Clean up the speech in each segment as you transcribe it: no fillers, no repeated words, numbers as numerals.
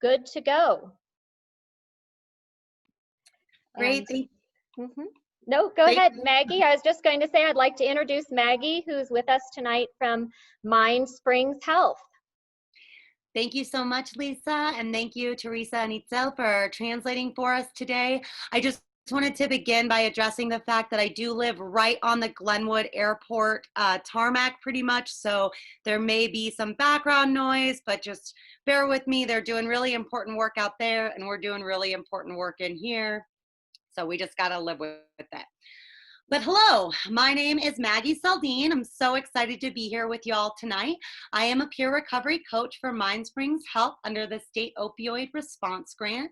good to go. Great. No, go ahead, Maggie. I was just going to say I'd like to introduce Maggie, who's with us tonight from MindSprings Health. Thank you so much, Lisa, and thank you, Teresa and Itzel, for translating for us today. I just wanted to begin by addressing the fact that I do live right on the Glenwood Airport tarmac pretty much, so there may be some background noise, but just bear with me. They're doing really important work out there, and we're doing really important work in here, so we just got to live with that. But hello, my name is Maggie Seldeen. I'm so excited to be here with y'all tonight. I am a peer recovery coach for MindSprings Health under the State Opioid Response Grant,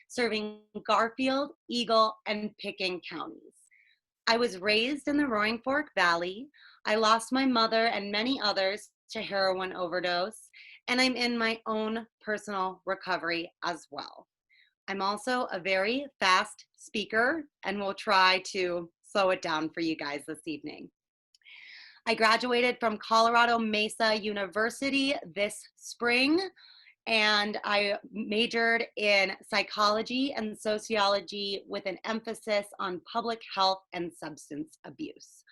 serving Garfield, Eagle, and Pickens counties. I was raised in the Roaring Fork Valley. I lost my mother and many others to heroin overdose, and I'm in my own personal recovery as well. I'm also a very fast speaker and will try to slow it down for you guys this evening. I graduated from Colorado Mesa University this spring, and I majored in psychology and sociology with an emphasis on public health and substance abuse.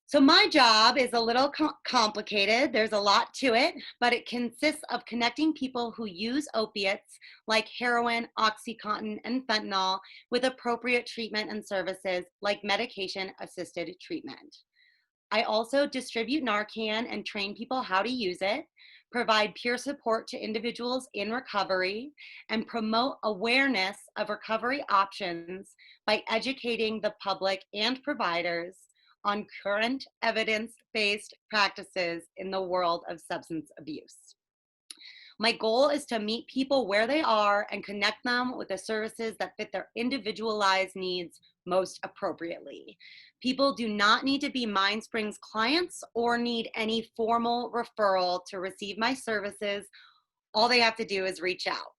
So my job is a little complicated. There's a lot to it, but it consists of connecting people who use opiates like heroin, OxyContin, and fentanyl with appropriate treatment and services like medication-assisted treatment. I also distribute Narcan and train people how to use it, provide peer support to individuals in recovery, and promote awareness of recovery options by educating the public and providers on current evidence-based practices in the world of substance abuse. My goal is to meet people where they are and connect them with the services that fit their individualized needs most appropriately. People do not need to be MindSprings clients or need any formal referral to receive my services. All they have to do is reach out.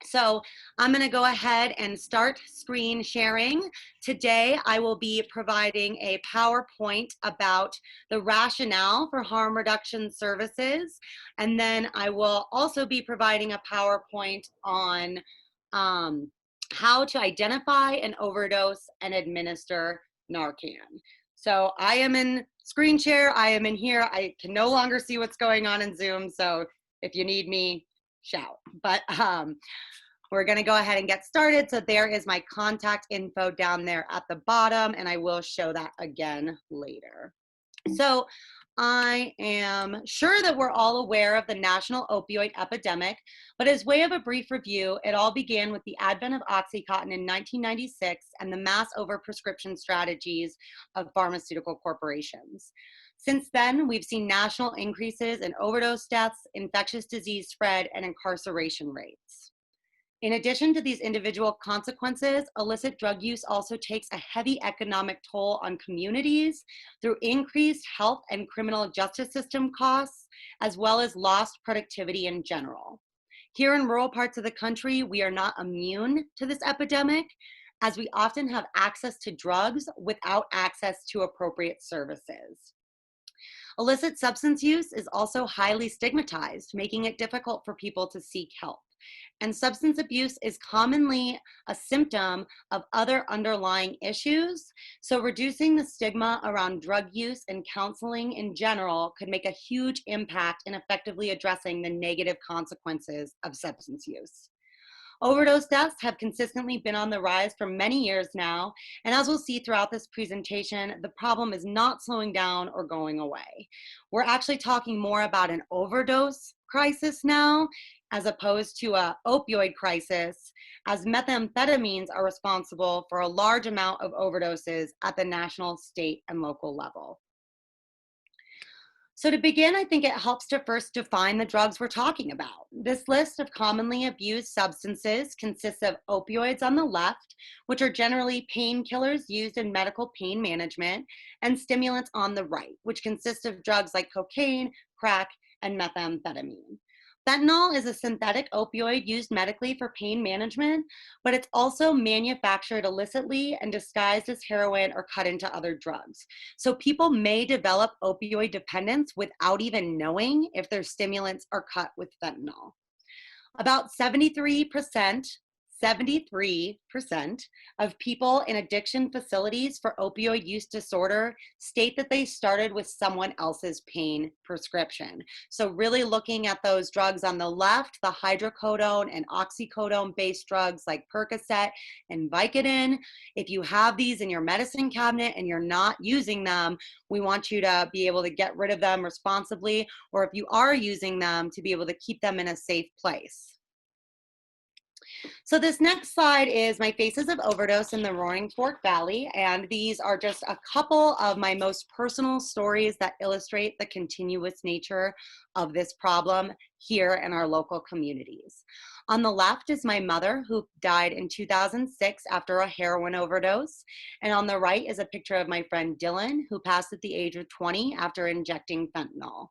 So I'm going to go ahead and start screen sharing. Today, I will be providing a PowerPoint about the rationale for harm reduction services. And then I will also be providing a PowerPoint on how to identify an overdose and administer Narcan. So I am in screen share. I am in here. I can no longer see what's going on in Zoom. So if you need me, shout. But we're going to go ahead and get started. So there is my contact info down there at the bottom, and I will show that again later. So I am sure that we're all aware of the national opioid epidemic, but as way of a brief review, it all began with the advent of OxyContin in 1996 and the mass overprescription strategies of pharmaceutical corporations. Since then, we've seen national increases in overdose deaths, infectious disease spread, and incarceration rates. In addition to these individual consequences, illicit drug use also takes a heavy economic toll on communities through increased health and criminal justice system costs, as well as lost productivity in general. Here in rural parts of the country, we are not immune to this epidemic, as we often have access to drugs without access to appropriate services. Illicit substance use is also highly stigmatized, making it difficult for people to seek help. And substance abuse is commonly a symptom of other underlying issues. So reducing the stigma around drug use and counseling in general could make a huge impact in effectively addressing the negative consequences of substance use. Overdose deaths have consistently been on the rise for many years now, and as we'll see throughout this presentation, the problem is not slowing down or going away. We're actually talking more about an overdose crisis now, as opposed to an opioid crisis, as methamphetamines are responsible for a large amount of overdoses at the national, state, and local level. So to begin, I think it helps to first define the drugs we're talking about. This list of commonly abused substances consists of opioids on the left, which are generally painkillers used in medical pain management, and stimulants on the right, which consist of drugs like cocaine, crack, and methamphetamine. Fentanyl is a synthetic opioid used medically for pain management, but it's also manufactured illicitly and disguised as heroin or cut into other drugs. So people may develop opioid dependence without even knowing if their stimulants are cut with fentanyl. About 73% of people in addiction facilities for opioid use disorder state that they started with someone else's pain prescription. So really looking at those drugs on the left, the hydrocodone and oxycodone-based drugs like Percocet and Vicodin. If you have these in your medicine cabinet and you're not using them, we want you to be able to get rid of them responsibly, or if you are using them, to be able to keep them in a safe place. So this next slide is my Faces of Overdose in the Roaring Fork Valley, and these are just a couple of my most personal stories that illustrate the continuous nature of this problem here in our local communities. On the left is my mother, who died in 2006 after a heroin overdose, and on the right is a picture of my friend Dylan, who passed at the age of 20 after injecting fentanyl.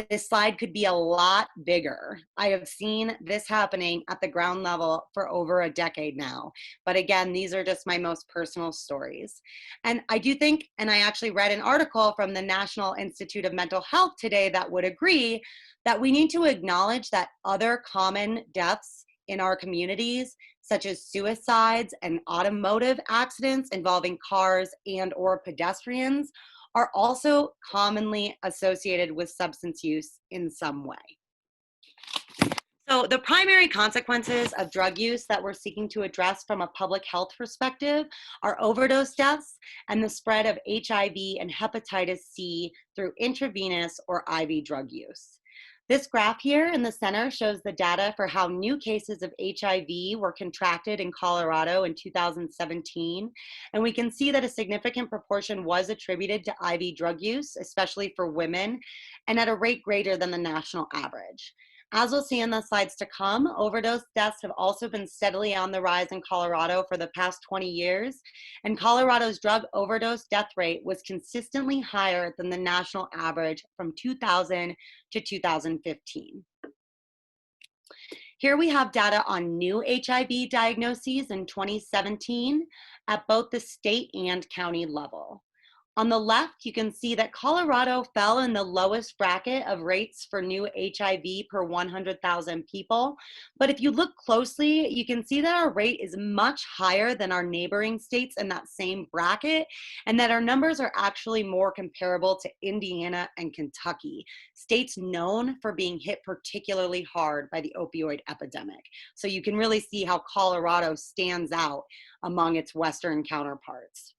This slide could be a lot bigger. I have seen this happening at the ground level for over a decade now. But again, these are just my most personal stories. And I do think, and I actually read an article from the National Institute of Mental Health today that would agree that we need to acknowledge that other common deaths in our communities, such as suicides and automotive accidents involving cars and or pedestrians, are also commonly associated with substance use in some way. So the primary consequences of drug use that we're seeking to address from a public health perspective are overdose deaths and the spread of HIV and hepatitis C through intravenous or IV drug use. This graph here in the center shows the data for how new cases of HIV were contracted in Colorado in 2017. And we can see that a significant proportion was attributed to IV drug use, especially for women, and at a rate greater than the national average. As we'll see in the slides to come, overdose deaths have also been steadily on the rise in Colorado for the past 20 years, and Colorado's drug overdose death rate was consistently higher than the national average from 2000 to 2015. Here we have data on new HIV diagnoses in 2017 at both the state and county level. On the left, you can see that Colorado fell in the lowest bracket of rates for new HIV per 100,000 people. But if you look closely, you can see that our rate is much higher than our neighboring states in that same bracket, and that our numbers are actually more comparable to Indiana and Kentucky, states known for being hit particularly hard by the opioid epidemic. So you can really see how Colorado stands out among its Western counterparts.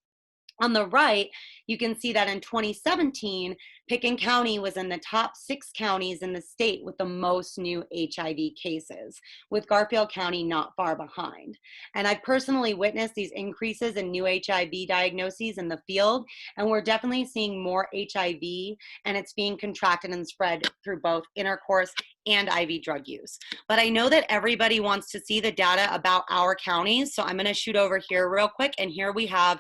On the right, you can see that in 2017, Pickens County was in the top 6 counties in the state with the most new HIV cases, with Garfield County not far behind. And I've personally witnessed these increases in new HIV diagnoses in the field, and we're definitely seeing more HIV, and it's being contracted and spread through both intercourse and IV drug use. But I know that everybody wants to see the data about our counties, so I'm going to shoot over here real quick, and here we have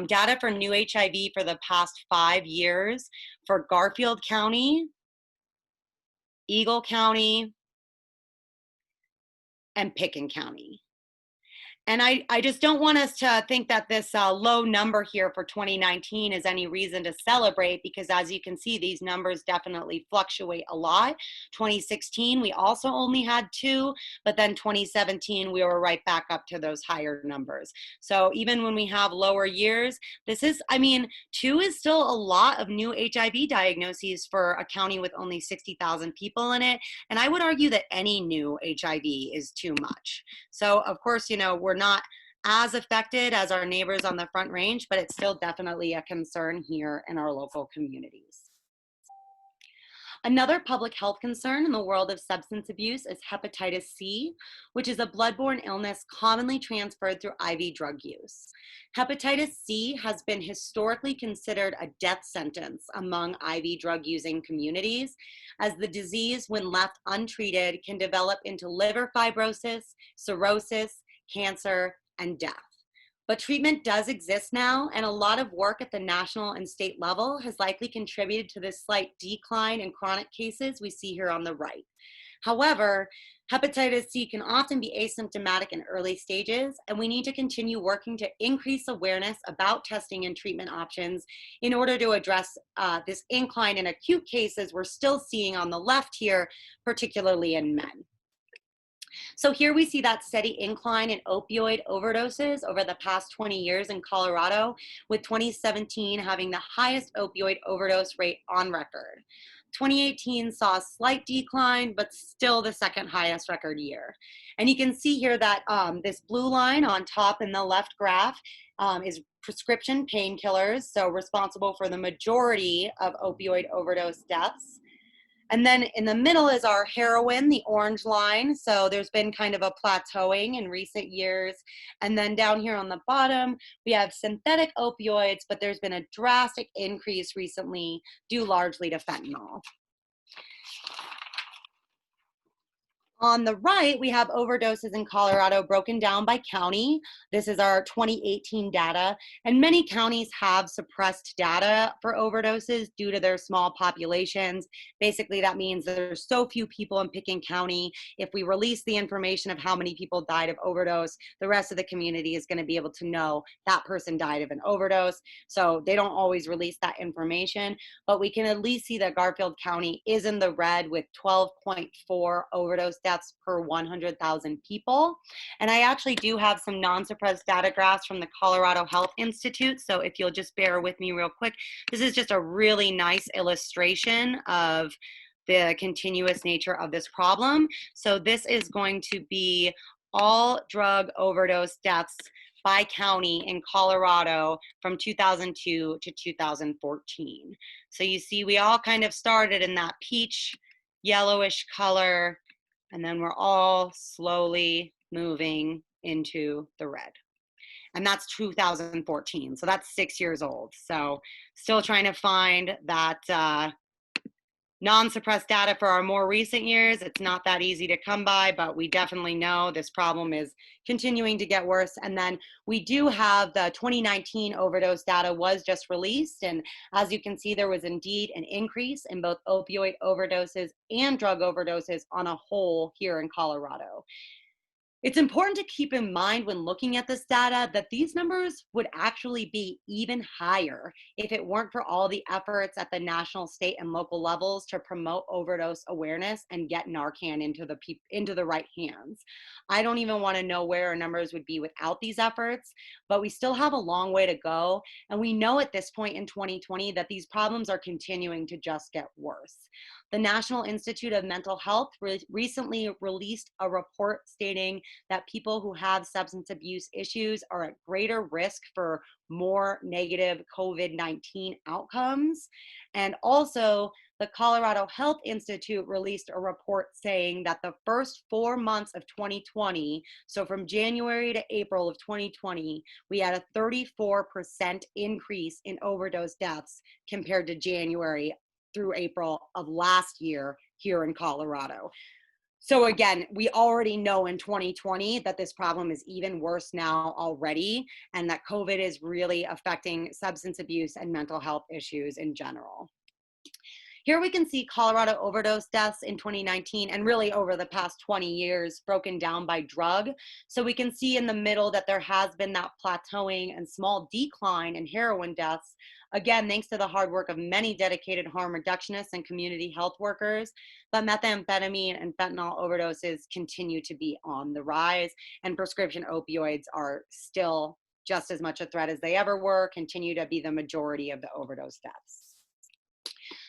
data for new HIV for the past 5 years for Garfield County, Eagle County, and Pickens County. And I just don't want us to think that this low number here for 2019 is any reason to celebrate, because as you can see, these numbers definitely fluctuate a lot. 2016, we also only had 2, but then 2017, we were right back up to those higher numbers. So even when we have lower years, this is, I mean, 2 is still a lot of new HIV diagnoses for a county with only 60,000 people in it. And I would argue that any new HIV is too much. So of course, you know, we're not as affected as our neighbors on the Front Range, but it's still definitely a concern here in our local communities. Another public health concern in the world of substance abuse is hepatitis C, which is a bloodborne illness commonly transferred through IV drug use. Hepatitis C has been historically considered a death sentence among IV drug using communities, as the disease, when left untreated, can develop into liver fibrosis, cirrhosis, cancer, and death. But treatment does exist now, and a lot of work at the national and state level has likely contributed to this slight decline in chronic cases we see here on the right. However, hepatitis C can often be asymptomatic in early stages, and we need to continue working to increase awareness about testing and treatment options in order to address this incline in acute cases we're still seeing on the left here, particularly in men. So here we see that steady incline in opioid overdoses over the past 20 years in Colorado, with 2017 having the highest opioid overdose rate on record. 2018 saw a slight decline, but still the second highest record year. And you can see here that this blue line on top in the left graph is prescription painkillers, so responsible for the majority of opioid overdose deaths. And then in the middle is our heroin, the orange line. So there's been kind of a plateauing in recent years. And then down here on the bottom, we have synthetic opioids, but there's been a drastic increase recently due largely to fentanyl. On the right, we have overdoses in Colorado broken down by county. This is our 2018 data, and many counties have suppressed data for overdoses due to their small populations. Basically, that means there's so few people in Pickens County. If we release the information of how many people died of overdose, the rest of the community is going to be able to know that person died of an overdose. So they don't always release that information, but we can at least see that Garfield County is in the red with 12.4 overdose deaths per 100,000 people. And I actually do have some non-suppressed data graphs from the Colorado Health Institute. So if you'll just bear with me real quick, this is just a really nice illustration of the continuous nature of this problem. So this is going to be all drug overdose deaths by county in Colorado from 2002 to 2014. So you see we all kind of started in that peach yellowish color, and then we're all slowly moving into the red. And that's 2014, so that's 6 years old. So still trying to find that non-suppressed data for our more recent years. It's not that easy to come by, but we definitely know this problem is continuing to get worse. And then we do have the 2019 overdose data was just released. And as you can see, there was indeed an increase in both opioid overdoses and drug overdoses on a whole here in Colorado. It's important to keep in mind when looking at this data that these numbers would actually be even higher if it weren't for all the efforts at the national, state, and local levels to promote overdose awareness and get Narcan into the right hands. I don't even want to know where our numbers would be without these efforts, but we still have a long way to go. And we know at this point in 2020 that these problems are continuing to just get worse. The National Institute of Mental Health recently released a report stating that people who have substance abuse issues are at greater risk for more negative COVID-19 outcomes. And also, the Colorado Health Institute released a report saying that the first 4 months of 2020, so from January to April of 2020, we had a 34% increase in overdose deaths compared to January through April of last year here in Colorado. So again, we already know in 2020 that this problem is even worse now already, and that COVID is really affecting substance abuse and mental health issues in general. Here we can see Colorado overdose deaths in 2019 and really over the past 20 years broken down by drug. So we can see in the middle that there has been that plateauing and small decline in heroin deaths. Again, thanks to the hard work of many dedicated harm reductionists and community health workers, but methamphetamine and fentanyl overdoses continue to be on the rise, and prescription opioids are still just as much a threat as they ever were, continue to be the majority of the overdose deaths.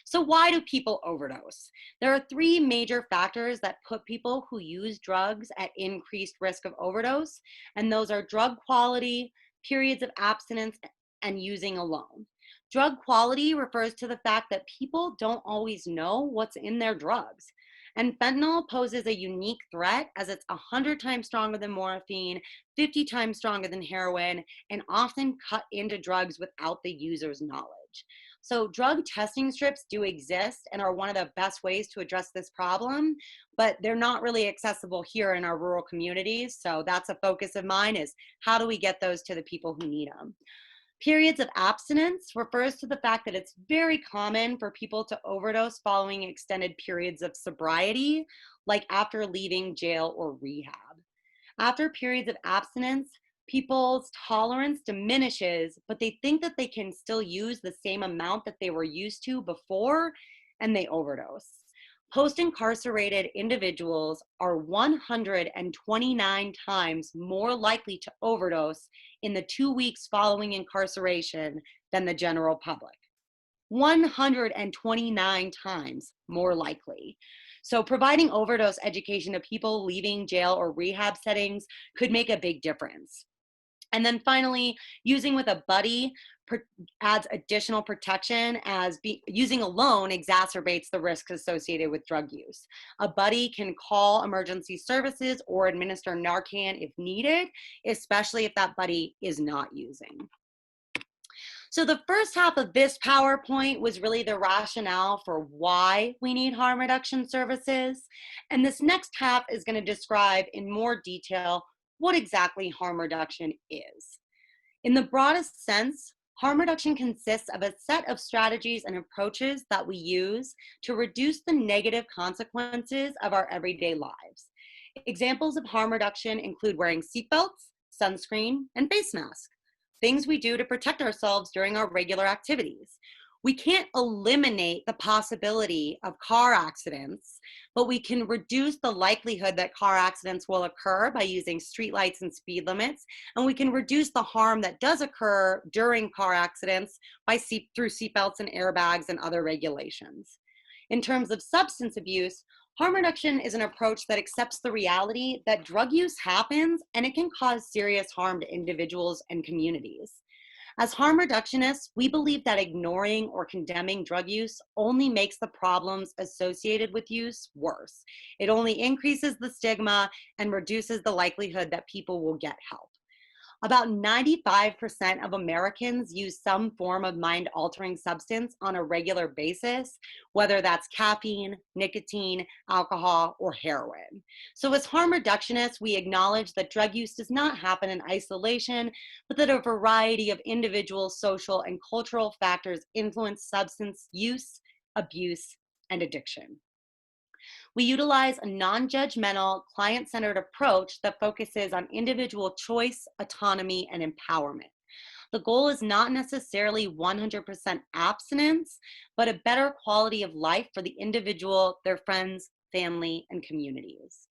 So why do people overdose? There are 3 major factors that put people who use drugs at increased risk of overdose, and those are drug quality, periods of abstinence, and using alone. Drug quality refers to the fact that people don't always know what's in their drugs. And fentanyl poses a unique threat as it's 100 times stronger than morphine, 50 times stronger than heroin, and often cut into drugs without the user's knowledge. So drug testing strips do exist and are one of the best ways to address this problem, but they're not really accessible here in our rural communities. So that's a focus of mine, is how do we get those to the people who need them? Periods of abstinence refers to the fact that it's very common for people to overdose following extended periods of sobriety, like after leaving jail or rehab. After periods of abstinence, people's tolerance diminishes, but they think that they can still use the same amount that they were used to before, and they overdose. Post-incarcerated individuals are 129 times more likely to overdose in the 2 weeks following incarceration than the general public. 129 times more likely. So providing overdose education to people leaving jail or rehab settings could make a big difference. And then finally, using with a buddy adds additional protection, as using alone exacerbates the risks associated with drug use. A buddy can call emergency services or administer Narcan if needed, especially if that buddy is not using. So the first half of this PowerPoint was really the rationale for why we need harm reduction services. And this next half is going to describe in more detail what exactly harm reduction is. In the broadest sense, harm reduction consists of a set of strategies and approaches that we use to reduce the negative consequences of our everyday lives. Examples of harm reduction include wearing seatbelts, sunscreen, and face masks, things we do to protect ourselves during our regular activities. We can't eliminate the possibility of car accidents, but we can reduce the likelihood that car accidents will occur by using streetlights and speed limits, and we can reduce the harm that does occur during car accidents through seatbelts and airbags and other regulations. In terms of substance abuse, harm reduction is an approach that accepts the reality that drug use happens and it can cause serious harm to individuals and communities. As harm reductionists, we believe that ignoring or condemning drug use only makes the problems associated with use worse. It only increases the stigma and reduces the likelihood that people will get help. About 95% of Americans use some form of mind-altering substance on a regular basis, whether that's caffeine, nicotine, alcohol, or heroin. So as harm reductionists, we acknowledge that drug use does not happen in isolation, but that a variety of individual, social, and cultural factors influence substance use, abuse, and addiction. We utilize a non-judgmental, client-centered approach that focuses on individual choice, autonomy, and empowerment. The goal is not necessarily 100% abstinence, but a better quality of life for the individual, their friends, family, and communities.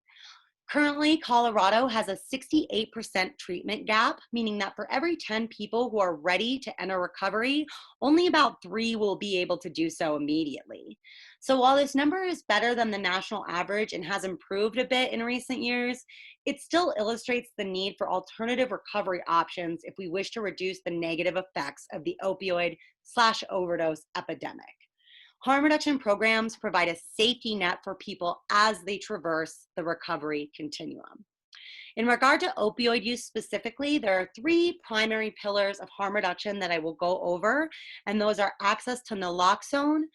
Currently, Colorado has a 68% treatment gap, meaning that for every 10 people who are ready to enter recovery, only about 3 will be able to do so immediately. So while this number is better than the national average and has improved a bit in recent years, it still illustrates the need for alternative recovery options if we wish to reduce the negative effects of the opioid/overdose epidemic. Harm reduction programs provide a safety net for people as they traverse the recovery continuum. In regard to opioid use specifically, there are 3 primary pillars of harm reduction that I will go over, and those are access to naloxone,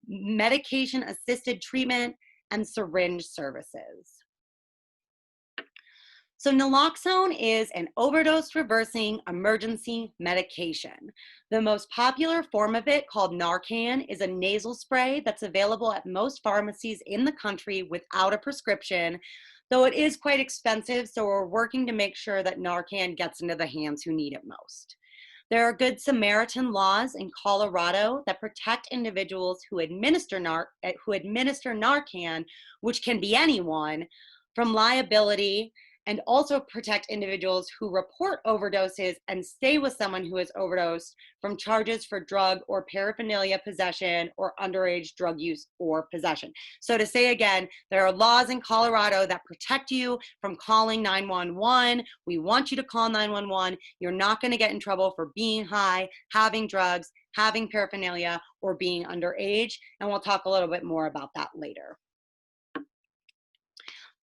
medication-assisted treatment, and syringe services. So naloxone is an overdose reversing emergency medication. The most popular form of it, called Narcan, is a nasal spray that's available at most pharmacies in the country without a prescription, though it is quite expensive, so we're working to make sure that Narcan gets into the hands who need it most. There are Good Samaritan laws in Colorado that protect individuals who administer Narcan, which can be anyone, from liability, and also protect individuals who report overdoses and stay with someone who has overdosed from charges for drug or paraphernalia possession or underage drug use or possession. So to say again, there are laws in Colorado that protect you from calling 911. We want you to call 911. You're not going to get in trouble for being high, having drugs, having paraphernalia, or being underage. And we'll talk a little bit more about that later.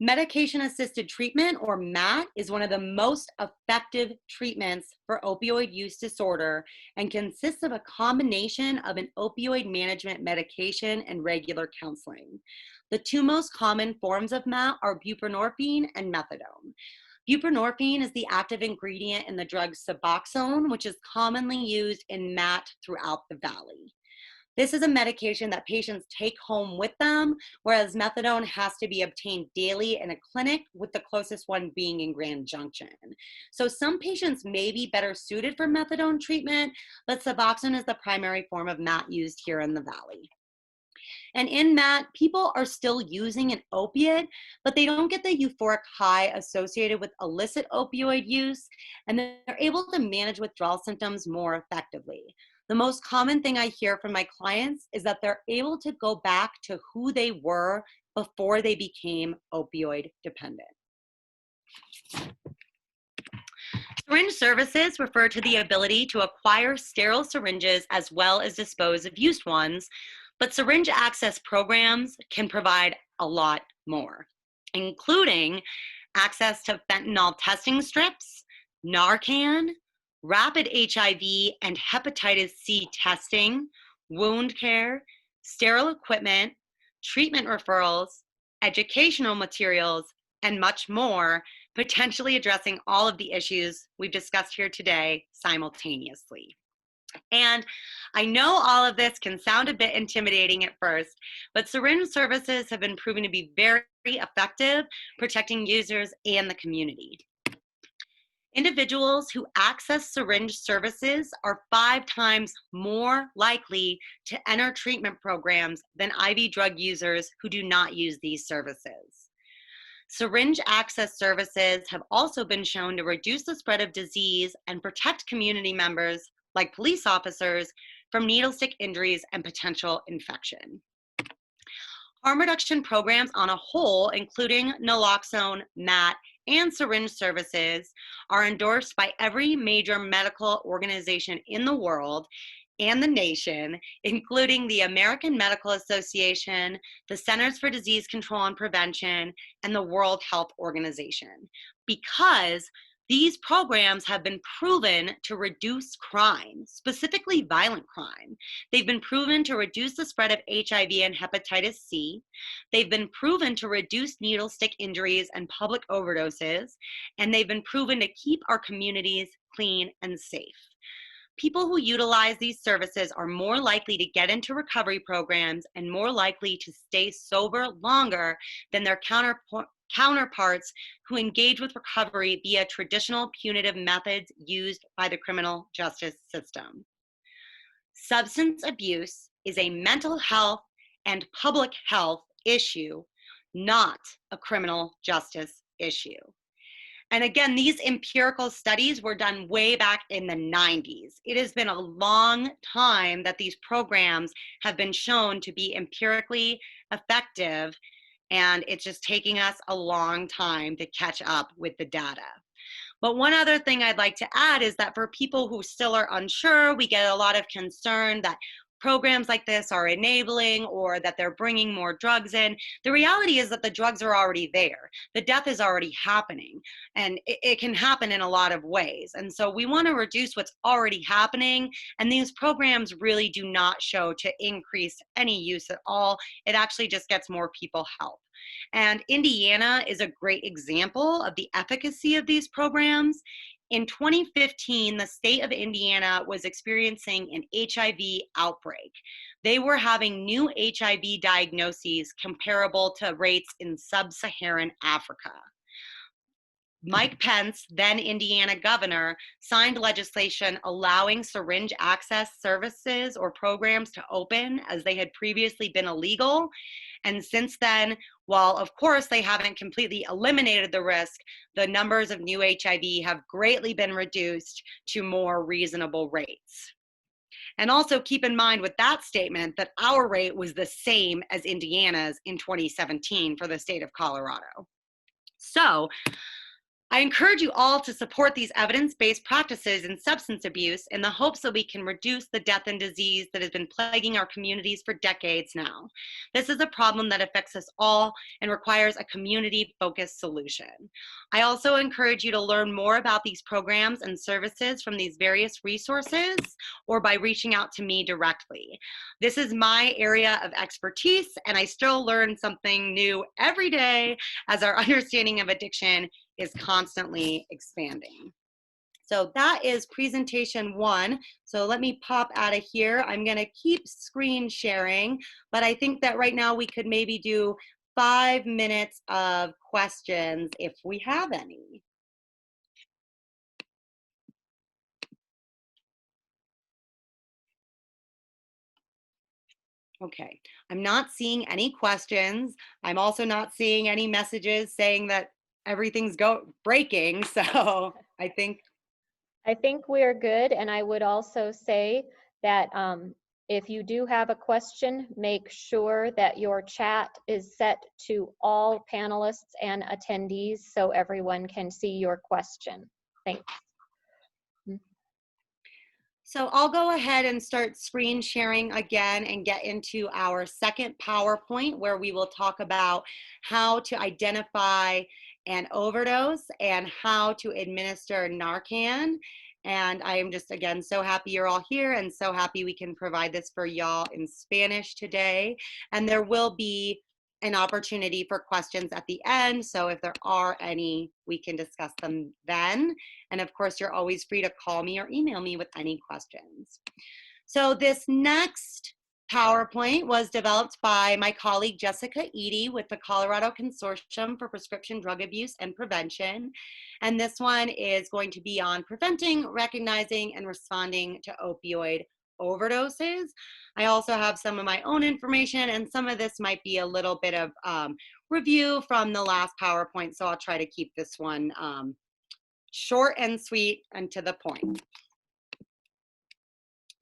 Medication-assisted treatment, or MAT, is one of the most effective treatments for opioid use disorder and consists of a combination of an opioid management medication and regular counseling. The 2 most common forms of MAT are buprenorphine and methadone. Buprenorphine is the active ingredient in the drug Suboxone, which is commonly used in MAT throughout the valley. This is a medication that patients take home with them, whereas methadone has to be obtained daily in a clinic, with the closest one being in Grand Junction. So some patients may be better suited for methadone treatment, but Suboxone is the primary form of MAT used here in the Valley. And in that, people are still using an opiate, but they don't get the euphoric high associated with illicit opioid use, and they're able to manage withdrawal symptoms more effectively. The most common thing I hear from my clients is that they're able to go back to who they were before they became opioid dependent. Syringe services refer to the ability to acquire sterile syringes as well as dispose of used ones, but syringe access programs can provide a lot more, including access to fentanyl testing strips, Narcan, rapid HIV and hepatitis C testing, wound care, sterile equipment, treatment referrals, educational materials, and much more, potentially addressing all of the issues we've discussed here today simultaneously. And I know all of this can sound a bit intimidating at first, but syringe services have been proven to be very effective protecting users and the community. Individuals who access syringe services are 5 times more likely to enter treatment programs than IV drug users who do not use these services. Syringe access services have also been shown to reduce the spread of disease and protect community members, like police officers, from needle stick injuries and potential infection. Harm reduction programs on a whole, including Naloxone, MAT, and syringe services, are endorsed by every major medical organization in the world and the nation, including the American Medical Association, the Centers for Disease Control and Prevention, and the World Health Organization, because these programs have been proven to reduce crime, specifically violent crime. They've been proven to reduce the spread of HIV and hepatitis C. They've been proven to reduce needle stick injuries and public overdoses, and they've been proven to keep our communities clean and safe. People who utilize these services are more likely to get into recovery programs and more likely to stay sober longer than their counterparts who engage with recovery via traditional punitive methods used by the criminal justice system. Substance abuse is a mental health and public health issue, not a criminal justice issue. And again, these empirical studies were done way back in the 90s. It has been a long time that these programs have been shown to be empirically effective, and it's just taking us a long time to catch up with the data. But one other thing I'd like to add is that for people who still are unsure, we get a lot of concern that programs like this are enabling or that they're bringing more drugs in. The reality is that the drugs are already there. The death is already happening, and it can happen in a lot of ways. And so we want to reduce what's already happening, and these programs really do not show to increase any use at all. It actually just gets more people help. And Indiana is a great example of the efficacy of these programs. In 2015, the state of Indiana was experiencing an HIV outbreak. They were having new HIV diagnoses comparable to rates in sub-Saharan Africa. Mike Pence, then Indiana governor, signed legislation allowing syringe access services or programs to open as they had previously been illegal. And since then, while of course they haven't completely eliminated the risk, the numbers of new HIV have greatly been reduced to more reasonable rates. And also keep in mind with that statement that our rate was the same as Indiana's in 2017 for the state of Colorado. So I encourage you all to support these evidence-based practices in substance abuse in the hopes that we can reduce the death and disease that has been plaguing our communities for decades now. This is a problem that affects us all and requires a community-focused solution. I also encourage you to learn more about these programs and services from these various resources or by reaching out to me directly. This is my area of expertise, and I still learn something new every day as our understanding of addiction is constantly expanding. So that is presentation 1. So let me pop out of here. I'm going to keep screen sharing, but I think that right now we could maybe do 5 minutes of questions if we have any. Okay, I'm not seeing any questions. I'm also not seeing any messages saying that everything's breaking. So I think we're good, and I would also say that if you do have a question, make sure that your chat is set to all panelists and attendees so everyone can see your question. Thanks. So I'll go ahead and start screen sharing again and get into our second PowerPoint, where we will talk about how to identify an overdose and how to administer Narcan. And I am just, again, so happy you're all here and so happy we can provide this for y'all in Spanish today. And there will be an opportunity for questions at the end. So if there are any, we can discuss them then. And of course, you're always free to call me or email me with any questions. So this next PowerPoint was developed by my colleague Jessica Eady with the Colorado Consortium for Prescription Drug Abuse and Prevention. And this one is going to be on preventing, recognizing, and responding to opioid overdoses. I also have some of my own information, and some of this might be a little bit of review from the last PowerPoint, so I'll try to keep this one short and sweet and to the point.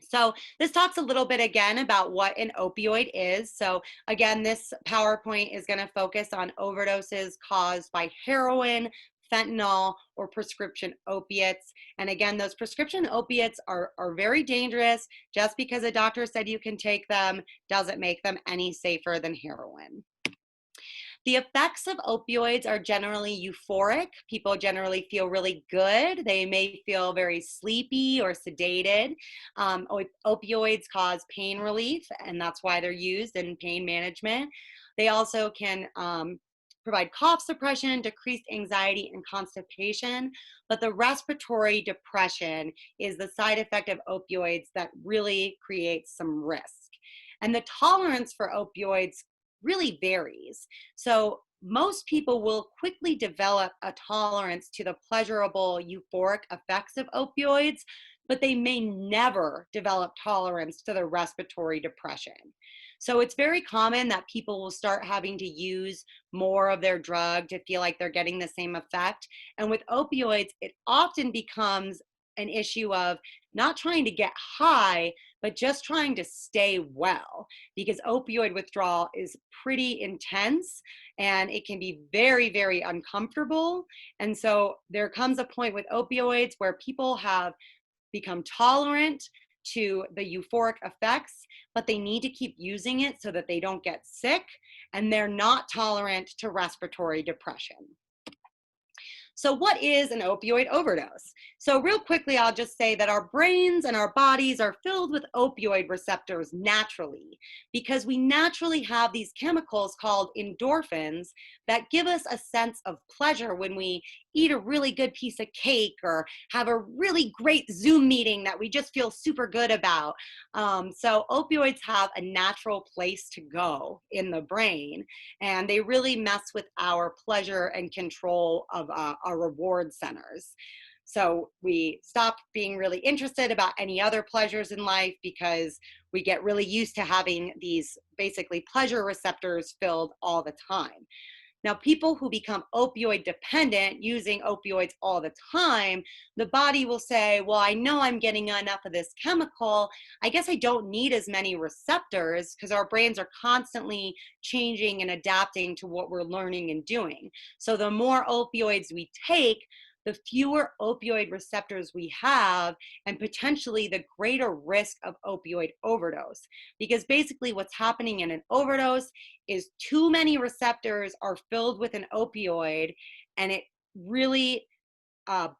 So this talks a little bit again about what an opioid is. So again, this PowerPoint is going to focus on overdoses caused by heroin, fentanyl, or prescription opiates. And again, those prescription opiates are very dangerous. Just because a doctor said you can take them doesn't make them any safer than heroin. The effects of opioids are generally euphoric. People generally feel really good. They may feel very sleepy or sedated. Opioids cause pain relief, and that's why they're used in pain management. They also can provide cough suppression, decreased anxiety, and constipation. But the respiratory depression is the side effect of opioids that really creates some risk. And the tolerance for opioids really varies. So most people will quickly develop a tolerance to the pleasurable euphoric effects of opioids, but they may never develop tolerance to the respiratory depression. So it's very common that people will start having to use more of their drug to feel like they're getting the same effect. And with opioids, it often becomes an issue of not trying to get high, but just trying to stay well, because opioid withdrawal is pretty intense and it can be very, very uncomfortable. And so there comes a point with opioids where people have become tolerant to the euphoric effects, but they need to keep using it so that they don't get sick, and they're not tolerant to respiratory depression. So what is an opioid overdose? So real quickly, I'll just say that our brains and our bodies are filled with opioid receptors naturally, because we naturally have these chemicals called endorphins that give us a sense of pleasure when we eat a really good piece of cake or have a really great Zoom meeting that we just feel super good about. So opioids have a natural place to go in the brain, and they really mess with our pleasure and control of our reward centers. So we stop being really interested about any other pleasures in life because we get really used to having these basically pleasure receptors filled all the time. Now, people who become opioid dependent using opioids all the time, the body will say, well, I know I'm getting enough of this chemical. I guess I don't need as many receptors, because our brains are constantly changing and adapting to what we're learning and doing. So the more opioids we take, the fewer opioid receptors we have, and potentially the greater risk of opioid overdose. Because basically what's happening in an overdose is too many receptors are filled with an opioid, and it really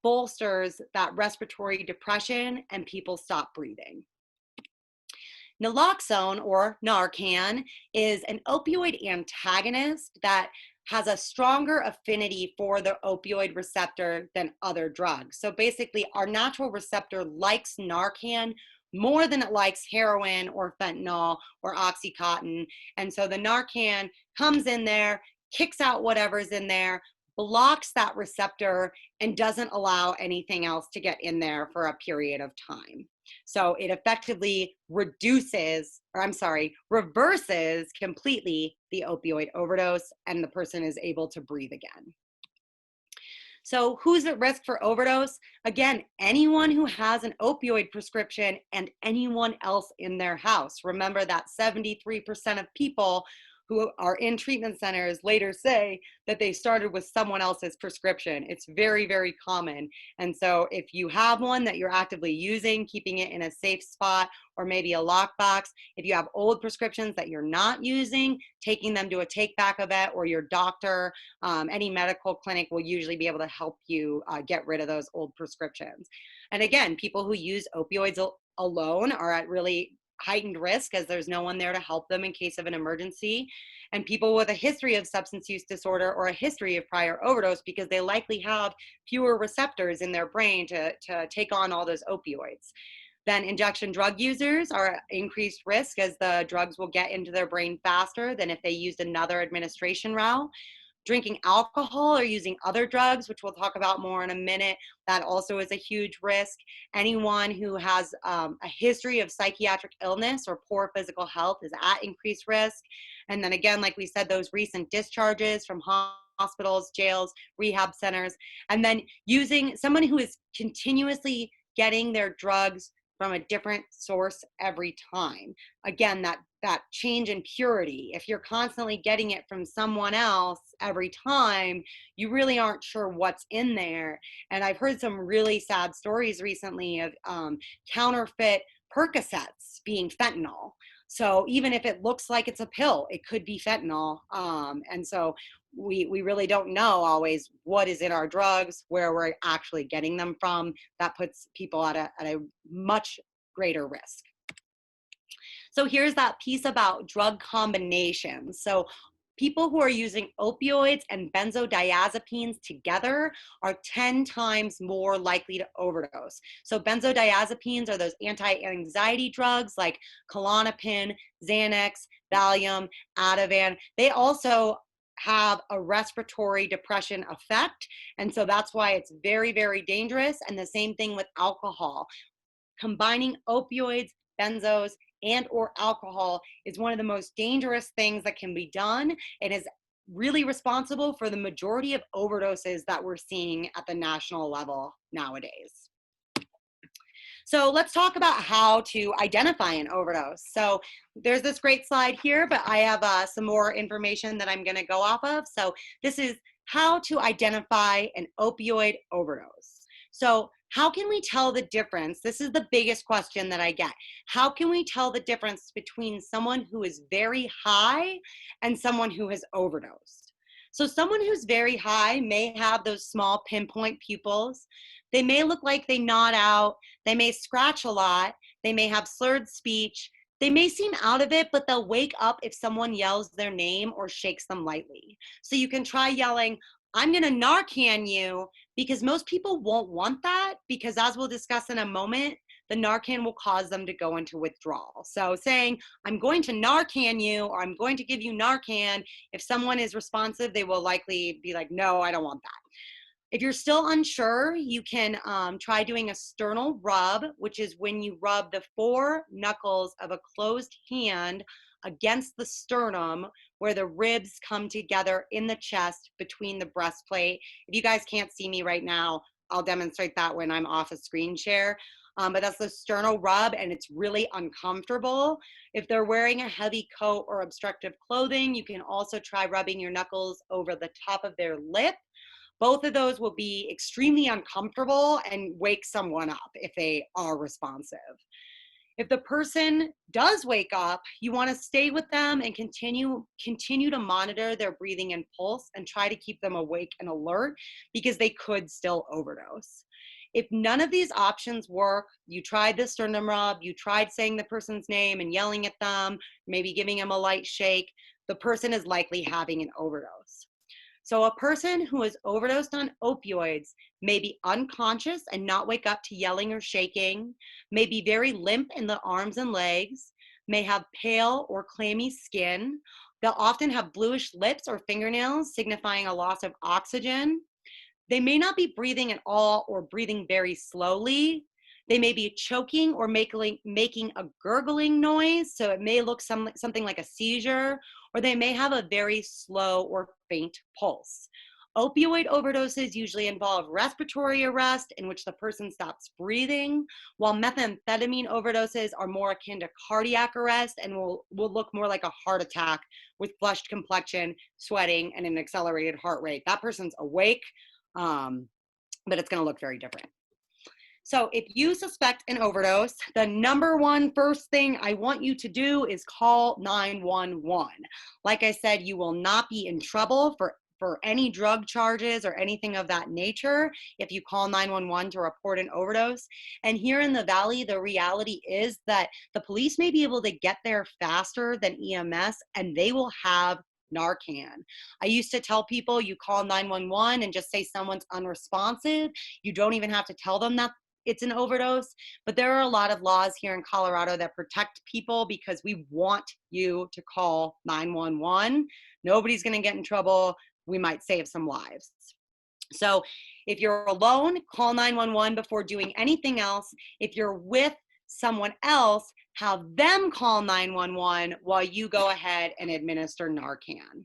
bolsters that respiratory depression, and people stop breathing. Naloxone, or Narcan, is an opioid antagonist that has a stronger affinity for the opioid receptor than other drugs. So basically, our natural receptor likes Narcan more than it likes heroin or fentanyl or Oxycontin. And so the Narcan comes in there, kicks out whatever's in there, blocks that receptor, and doesn't allow anything else to get in there for a period of time. So it effectively reverses completely the opioid overdose, and the person is able to breathe again. So who's at risk for overdose? Again, anyone who has an opioid prescription and anyone else in their house. Remember that 73% of people who are in treatment centers later say that they started with someone else's prescription. It's very, very common. And so if you have one that you're actively using, keeping it in a safe spot or maybe a lockbox, if you have old prescriptions that you're not using, taking them to a take back event or your doctor, any medical clinic will usually be able to help you get rid of those old prescriptions. And again, people who use opioids alone are at really heightened risk, as there's no one there to help them in case of an emergency. And people with a history of substance use disorder or a history of prior overdose, because they likely have fewer receptors in their brain to take on all those opioids. Then injection drug users are at increased risk, as the drugs will get into their brain faster than if they used another administration route. Drinking alcohol or using other drugs, which we'll talk about more in a minute, that also is a huge risk. Anyone who has a history of psychiatric illness or poor physical health is at increased risk. And then again, like we said, those recent discharges from hospitals, jails, rehab centers, and then using someone who is continuously getting their drugs from a different source every time. Again, that change in purity. If you're constantly getting it from someone else every time, you really aren't sure what's in there. And I've heard some really sad stories recently of counterfeit Percocets being fentanyl. So even if it looks like it's a pill, it could be fentanyl. And so we really don't know always what is in our drugs, where we're actually getting them from. That puts people at a much greater risk. So here's that piece about drug combinations. So people who are using opioids and benzodiazepines together are 10 times more likely to overdose. So benzodiazepines are those anti-anxiety drugs like Klonopin, Xanax, Valium, Ativan. They also have a respiratory depression effect. And so that's why it's very, very dangerous. And the same thing with alcohol. Combining opioids, benzos, and or alcohol is one of the most dangerous things that can be done, and is really responsible for the majority of overdoses that we're seeing at the national level nowadays. So let's talk about how to identify an overdose. So there's this great slide here, but I have some more information that I'm going to go off of. So this is how to identify an opioid overdose. So how can we tell the difference? This is the biggest question that I get. How can we tell the difference between someone who is very high and someone who has overdosed? So someone who's very high may have those small pinpoint pupils. They may look like they nod out. They may scratch a lot. They may have slurred speech. They may seem out of it, but they'll wake up if someone yells their name or shakes them lightly. So you can try yelling, "I'm going to Narcan you," because most people won't want that, because as we'll discuss in a moment, the Narcan will cause them to go into withdrawal. So saying, "I'm going to Narcan you," or "I'm going to give you Narcan," if someone is responsive, they will likely be like, "No, I don't want that." If you're still unsure, you can try doing a sternal rub, which is when you rub the 4 knuckles of a closed hand against the sternum, where the ribs come together in the chest between the breastplate. If you guys can't see me right now, I'll demonstrate that when I'm off a screen share. But that's the sternal rub, and it's really uncomfortable. If they're wearing a heavy coat or obstructive clothing, you can also try rubbing your knuckles over the top of their lip. Both of those will be extremely uncomfortable and wake someone up if they are responsive. If the person does wake up, you want to stay with them and continue to monitor their breathing and pulse, and try to keep them awake and alert, because they could still overdose. If none of these options work, you tried the sternum rub, you tried saying the person's name and yelling at them, maybe giving them a light shake, the person is likely having an overdose. So a person who has overdosed on opioids may be unconscious and not wake up to yelling or shaking, may be very limp in the arms and legs, may have pale or clammy skin. They'll often have bluish lips or fingernails, signifying a loss of oxygen. They may not be breathing at all or breathing very slowly. They may be choking or making a gurgling noise, so it may look something like a seizure, or they may have a very slow or faint pulse. Opioid overdoses usually involve respiratory arrest, in which the person stops breathing, while methamphetamine overdoses are more akin to cardiac arrest and will look more like a heart attack with flushed complexion, sweating, and an accelerated heart rate. That person's awake, but it's going to look very different. So if you suspect an overdose, the number one first thing I want you to do is call 911. Like I said, you will not be in trouble for any drug charges or anything of that nature if you call 911 to report an overdose. And here in the Valley, the reality is that the police may be able to get there faster than EMS, and they will have Narcan. I used to tell people, you call 911 and just say someone's unresponsive. You don't even have to tell them that it's an overdose, but there are a lot of laws here in Colorado that protect people because we want you to call 911. Nobody's going to get in trouble. We might save some lives. So if you're alone, call 911 before doing anything else. If you're with someone else, have them call 911 while you go ahead and administer Narcan.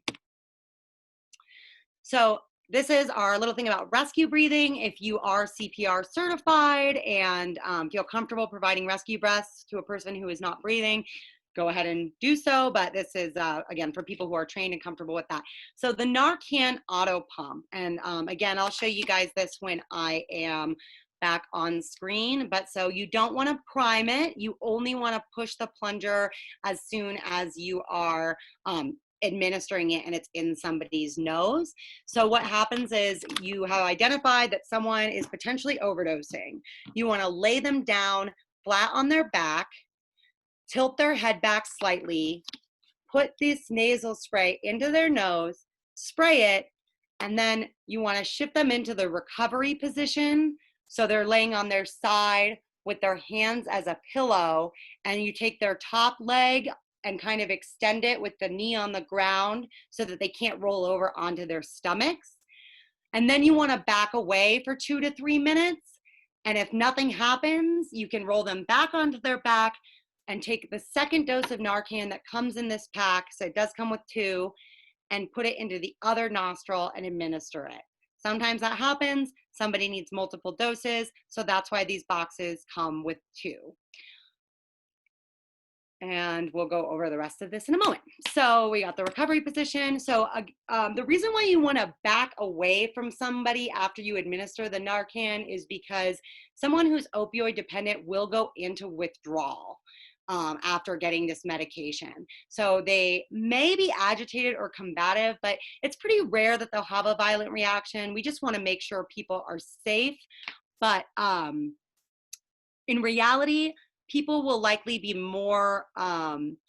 So this is our little thing about rescue breathing. If you are CPR certified and feel comfortable providing rescue breaths to a person who is not breathing, go ahead and do so. But this is, again, for people who are trained and comfortable with that. So the Narcan auto pump. And again, I'll show you guys this when I am back on screen. But so you don't want to prime it. You only want to push the plunger as soon as you are administering it and it's in somebody's nose. So what happens is you have identified that someone is potentially overdosing. You want to lay them down flat on their back, tilt their head back slightly, put this nasal spray into their nose, spray it, and then you want to shift them into the recovery position. So they're laying on their side with their hands as a pillow, and you take their top leg and kind of extend it with the knee on the ground so that they can't roll over onto their stomachs. And then you want to back away for 2 to 3 minutes. And if nothing happens, you can roll them back onto their back and take the second dose of Narcan that comes in this pack, so it does come with 2, and put it into the other nostril and administer it. Sometimes that happens. Somebody needs multiple doses, so that's why these boxes come with 2. And we'll go over the rest of this in a moment. So we got the recovery position. So the reason why you want to back away from somebody after you administer the Narcan is because someone who's opioid dependent will go into withdrawal after getting this medication. So they may be agitated or combative, but it's pretty rare that they'll have a violent reaction. We just want to make sure people are safe. But in reality, people will likely be more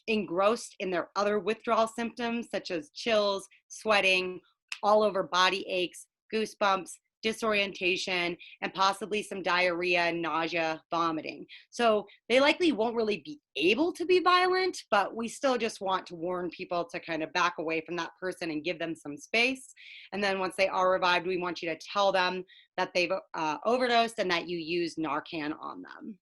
engrossed in their other withdrawal symptoms, such as chills, sweating, all over body aches, goosebumps, disorientation, and possibly some diarrhea, nausea, vomiting. So they likely won't really be able to be violent, but we still just want to warn people to kind of back away from that person and give them some space. And then once they are revived, we want you to tell them that they've overdosed and that you use Narcan on them.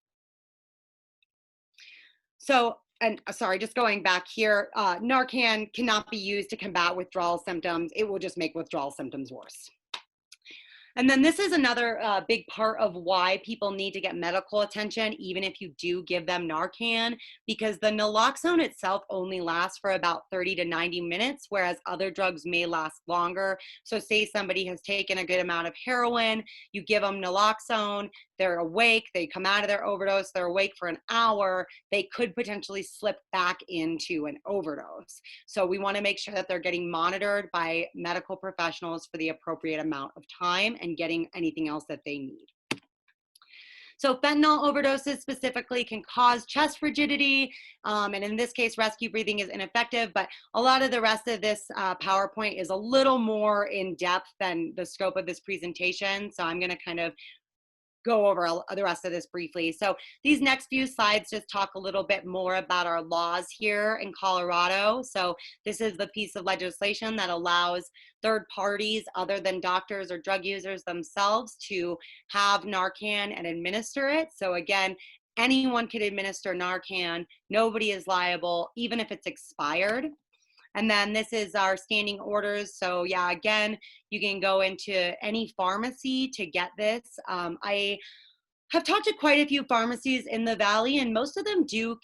So, and sorry, just going back here, Narcan cannot be used to combat withdrawal symptoms. It will just make withdrawal symptoms worse. And then this is another big part of why people need to get medical attention, even if you do give them Narcan, because the Naloxone itself only lasts for about 30 to 90 minutes, whereas other drugs may last longer. So say somebody has taken a good amount of heroin, you give them Naloxone, they're awake, they come out of their overdose, they're awake for an hour, they could potentially slip back into an overdose. So we want to make sure that they're getting monitored by medical professionals for the appropriate amount of time and getting anything else that they need. So fentanyl overdoses specifically can cause chest rigidity, and in this case, rescue breathing is ineffective, but a lot of the rest of this PowerPoint is a little more in depth than the scope of this presentation, so I'm going to kind of go over the rest of this briefly. So these next few slides just talk a little bit more about our laws here in Colorado. So this is the piece of legislation that allows third parties other than doctors or drug users themselves to have Narcan and administer it. So again, anyone can administer Narcan. Nobody is liable, even if it's expired. And then this is our standing orders. So yeah, again, you can go into any pharmacy to get this. I have talked to quite a few pharmacies in the Valley, and most of them do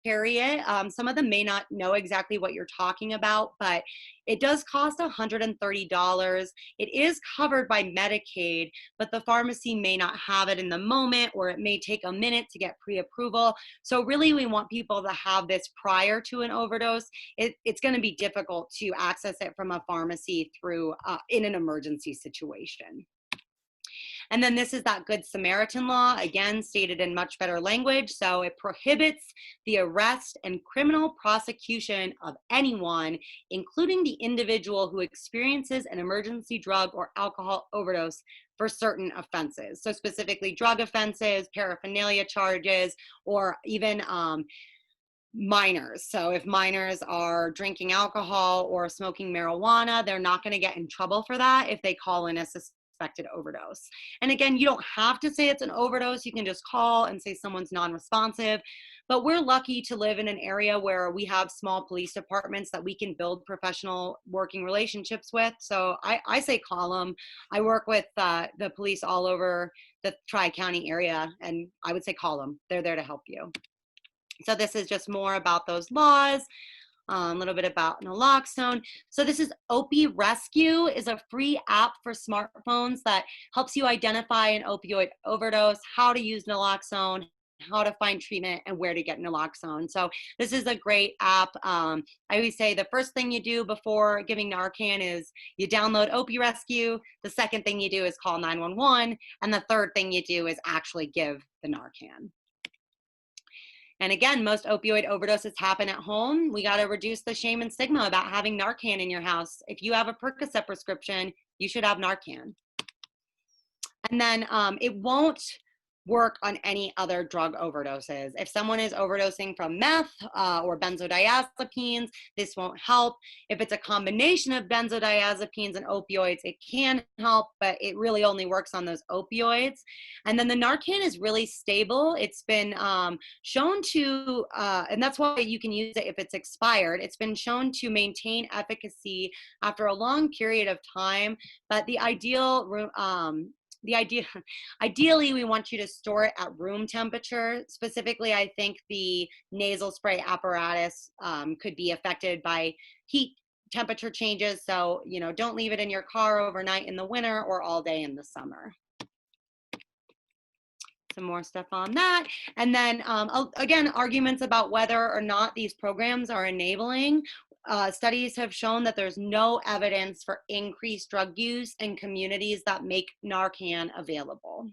carry it. Some of them may not know exactly what you're talking about, but it does cost $130. It is covered by Medicaid, but the pharmacy may not have it in the moment, or it may take a minute to get pre-approval. So really, we want people to have this prior to an overdose. It's going to be difficult to access it from a pharmacy through in an emergency situation. And then this is that Good Samaritan law, again, stated in much better language. So it prohibits the arrest and criminal prosecution of anyone, including the individual who experiences an emergency drug or alcohol overdose for certain offenses. So specifically drug offenses, paraphernalia charges, or even minors. So if minors are drinking alcohol or smoking marijuana, they're not going to get in trouble for that if they call in a suspected overdose. And again, you don't have to say it's an overdose. You can just call and say someone's non-responsive. But we're lucky to live in an area where we have small police departments that we can build professional working relationships with. So I say call them. I work with the police all over the Tri-County area, and I would say call them. They're there to help you. So this is just more about those laws. A little bit about Naloxone. So this is Opie Rescue, is a free app for smartphones that helps you identify an opioid overdose, how to use Naloxone, how to find treatment, and where to get Naloxone. So this is a great app. I always say the first thing you do before giving Narcan is you download Opie Rescue. The second thing you do is call 911. And the third thing you do is actually give the Narcan. And again, most opioid overdoses happen at home. We got to reduce the shame and stigma about having Narcan in your house. If you have a Percocet prescription, you should have Narcan. And then it won't work on any other drug overdoses. If someone is overdosing from meth or benzodiazepines, this won't help. If it's a combination of benzodiazepines and opioids, it can help, but it really only works on those opioids. And then the Narcan is really stable. It's been shown to, and that's why you can use it if it's expired. It's been shown to maintain efficacy after a long period of time, but ideally, we want you to store it at room temperature. Specifically, I think the nasal spray apparatus could be affected by heat temperature changes. So, don't leave it in your car overnight in the winter or all day in the summer. Some more stuff on that. And then, again, arguments about whether or not these programs are enabling. Studies have shown that there's no evidence for increased drug use in communities that make Narcan available.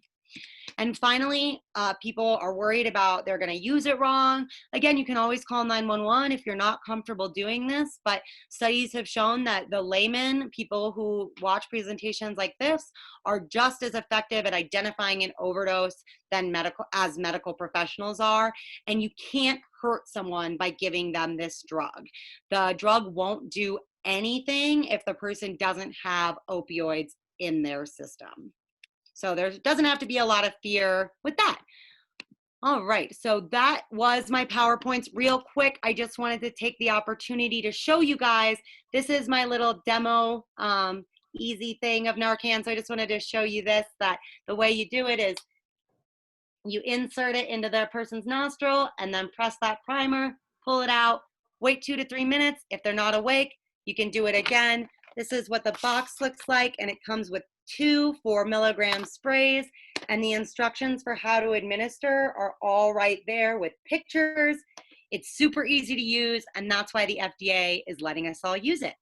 And finally, people are worried about they're going to use it wrong. Again, you can always call 911 if you're not comfortable doing this, but studies have shown that the laymen, people who watch presentations like this, are just as effective at identifying an overdose than medical professionals are. And you can't hurt someone by giving them this drug. The drug won't do anything if the person doesn't have opioids in their system. So there doesn't have to be a lot of fear with that. All right, so that was my PowerPoints. Real quick, I just wanted to take the opportunity to show you guys, this is my little demo easy thing of Narcan. So I just wanted to show you this, that the way you do it is you insert it into the person's nostril and then press that primer, pull it out, wait 2 to 3 minutes. If they're not awake, you can do it again. This is what the box looks like, and it comes with 2 4-milligram sprays, and the instructions for how to administer are all right there with pictures. It's super easy to use, and that's why the FDA is letting us all use it.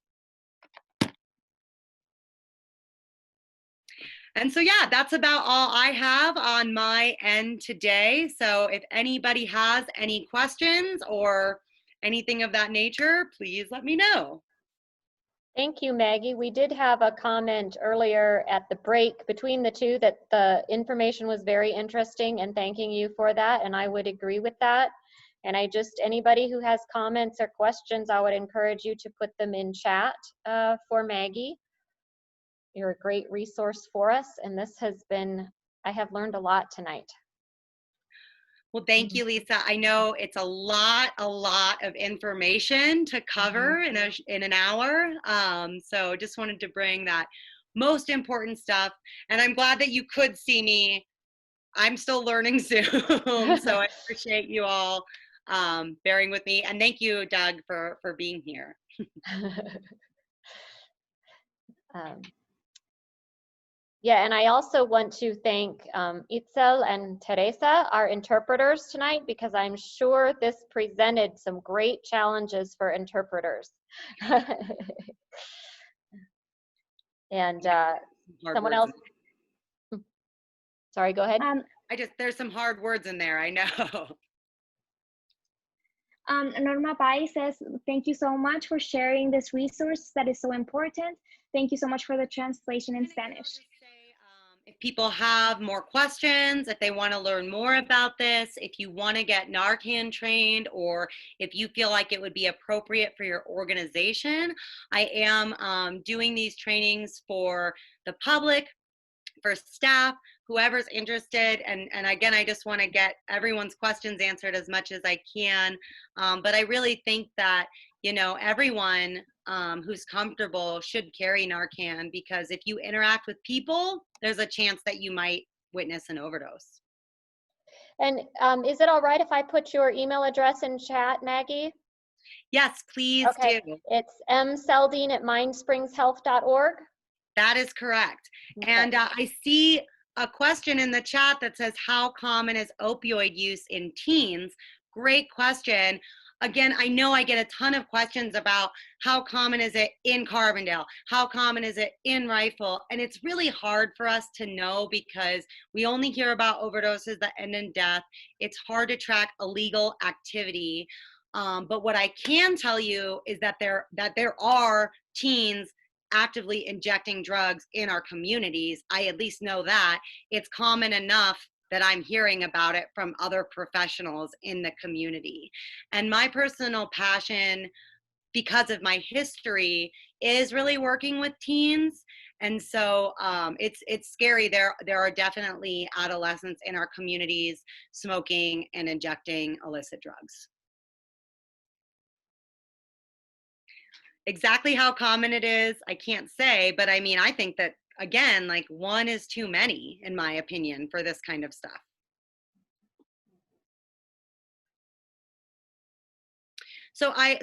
And so, yeah, that's about all I have on my end today. So if anybody has any questions or anything of that nature, please let me know. Thank you, Maggie. We did have a comment earlier at the break between the two that the information was very interesting, and thanking you for that, and I would agree with that. And anybody who has comments or questions, I would encourage you to put them in chat for Maggie. You're a great resource for us, and I have learned a lot tonight. Well, thank you, Lisa. I know it's a lot of information to cover in an hour. So just wanted to bring that most important stuff. And I'm glad that you could see me. I'm still learning Zoom, so I appreciate you all bearing with me. And thank you, Doug, for being here. Yeah, and I also want to thank Itzel and Teresa, our interpreters tonight, because I'm sure this presented some great challenges for interpreters. And someone else. Sorry, go ahead. There's some hard words in there, I know. Norma Pai says, thank you so much for sharing this resource that is so important. Thank you so much for the translation in Spanish. If people have more questions, if they want to learn more about this, if you want to get Narcan trained, or if you feel like it would be appropriate for your organization, I am doing these trainings for the public, for staff, whoever's interested. And again, I just want to get everyone's questions answered as much as I can. But I really think that, you know, everyone who's comfortable should carry Narcan, because if you interact with people, there's a chance that you might witness an overdose. And is it all right if I put your email address in chat, Maggie? Yes, please do. It's mseldeen@mindspringshealth.org. That is correct. Okay. And I see a question in the chat that says, how common is opioid use in teens? Great question. Again, I know I get a ton of questions about how common is it in Carbondale? How common is it in Rifle? And it's really hard for us to know, because we only hear about overdoses that end in death. It's hard to track illegal activity. But what I can tell you is that there are teens actively injecting drugs in our communities. I at least know that. It's common enough that I'm hearing about it from other professionals in the community. And my personal passion, because of my history, is really working with teens. And so it's scary. There are definitely adolescents in our communities smoking and injecting illicit drugs. Exactly how common it is, I can't say, but I mean, I think that, again, like, one is too many, in my opinion, for this kind of stuff. So I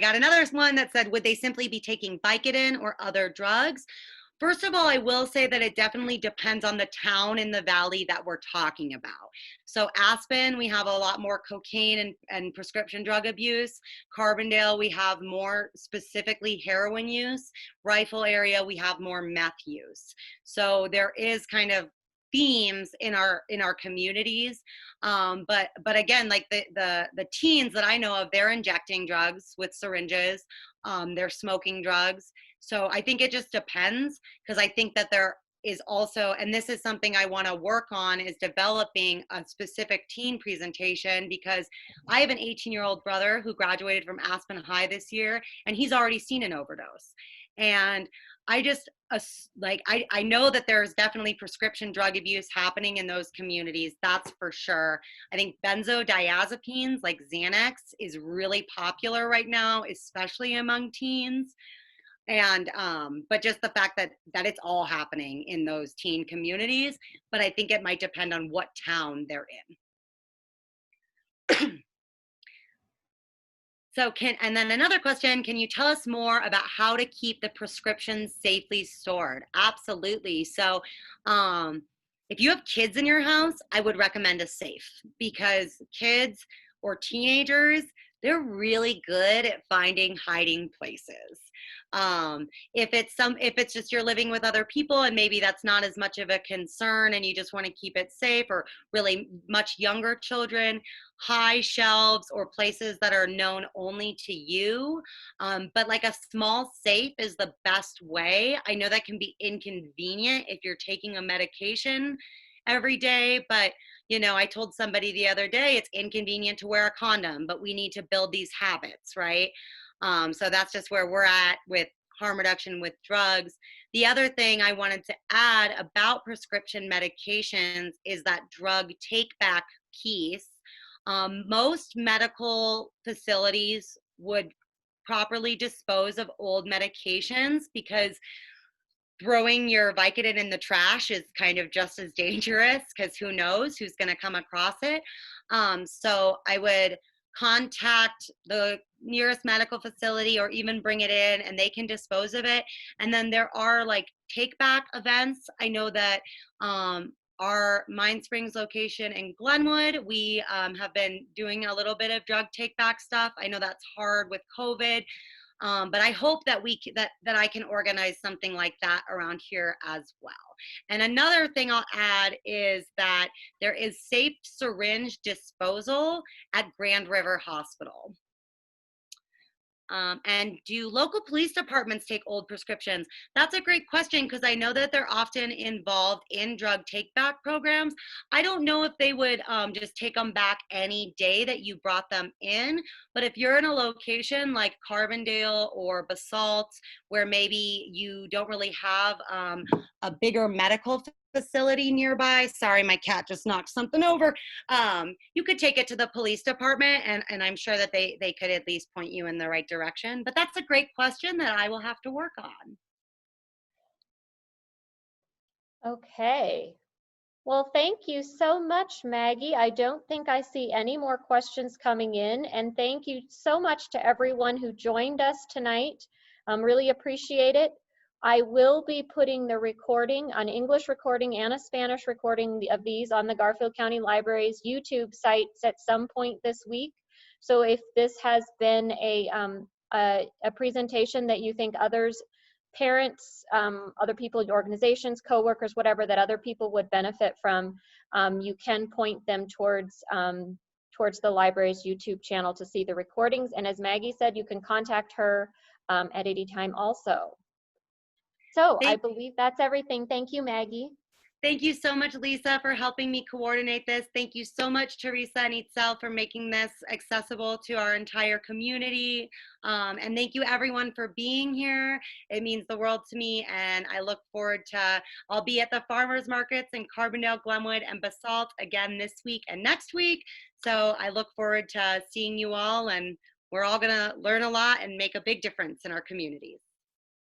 got another one that said, would they simply be taking Vicodin or other drugs? First of all, I will say that it definitely depends on the town in the valley that we're talking about. So Aspen, we have a lot more cocaine and prescription drug abuse. Carbondale, we have more specifically heroin use. Rifle area, we have more meth use. So there is kind of themes in our communities, but again, like the teens that I know of, they're injecting drugs with syringes, they're smoking drugs. So I think it just depends, because I think that there is also, and this is something I want to work on, is developing a specific teen presentation, because I have an 18-year-old brother who graduated from Aspen High this year, and he's already seen an overdose. And I just, I know that there's definitely prescription drug abuse happening in those communities, that's for sure. I think benzodiazepines like Xanax is really popular right now, especially among teens. And but just the fact that it's all happening in those teen communities, but I think it might depend on what town they're in. So and then another question, can you tell us more about how to keep the prescriptions safely stored? Absolutely. So if you have kids in your house, I would recommend a safe, because kids or teenagers, they're really good at finding hiding places. If it's just you're living with other people and maybe that's not as much of a concern and you just want to keep it safe, or really much younger children, high shelves or places that are known only to you. But like a small safe is the best way. I know that can be inconvenient if you're taking a medication every day, but I told somebody the other day it's inconvenient to wear a condom, but we need to build these habits, right? So that's just where we're at with harm reduction with drugs. The other thing I wanted to add about prescription medications is that drug take back piece. Most medical facilities would properly dispose of old medications, because throwing your Vicodin in the trash is kind of just as dangerous, because who knows who's going to come across it. So I would contact the nearest medical facility or even bring it in and they can dispose of it. And then there are like take back events. I know that our MindSprings location in Glenwood, we have been doing a little bit of drug take back stuff. I know that's hard with COVID. But I hope that that I can organize something like that around here as well. And another thing I'll add is that there is safe syringe disposal at Grand River Hospital. And do local police departments take old prescriptions? That's a great question, because I know that they're often involved in drug take-back programs. I don't know if they would just take them back any day that you brought them in, but if you're in a location like Carbondale or Basalt, where maybe you don't really have a bigger medical facility nearby. Sorry, my cat just knocked something over. You could take it to the police department, and I'm sure that they could at least point you in the right direction. But that's a great question that I will have to work on. Okay. Well, thank you so much, Maggie. I don't think I see any more questions coming in. And thank you so much to everyone who joined us tonight. Really appreciate it. I will be putting the recording, an English recording and a Spanish recording of these on the Garfield County Library's YouTube sites at some point this week. So if this has been a presentation that you think others, parents, other people, organizations, coworkers, whatever, that other people would benefit from, you can point them towards the library's YouTube channel to see the recordings. And as Maggie said, you can contact her at any time also. So I believe that's everything. Thank you, Maggie. Thank you so much, Lisa, for helping me coordinate this. Thank you so much, Teresa and Itzel, for making this accessible to our entire community. And thank you, everyone, for being here. It means the world to me, and I look forward to, I'll be at the farmers markets in Carbondale, Glenwood, and Basalt again this week and next week. So I look forward to seeing you all, and we're all gonna learn a lot and make a big difference in our communities.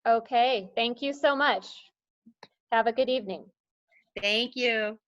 Okay, thank you so much. Have a good evening. Thank you.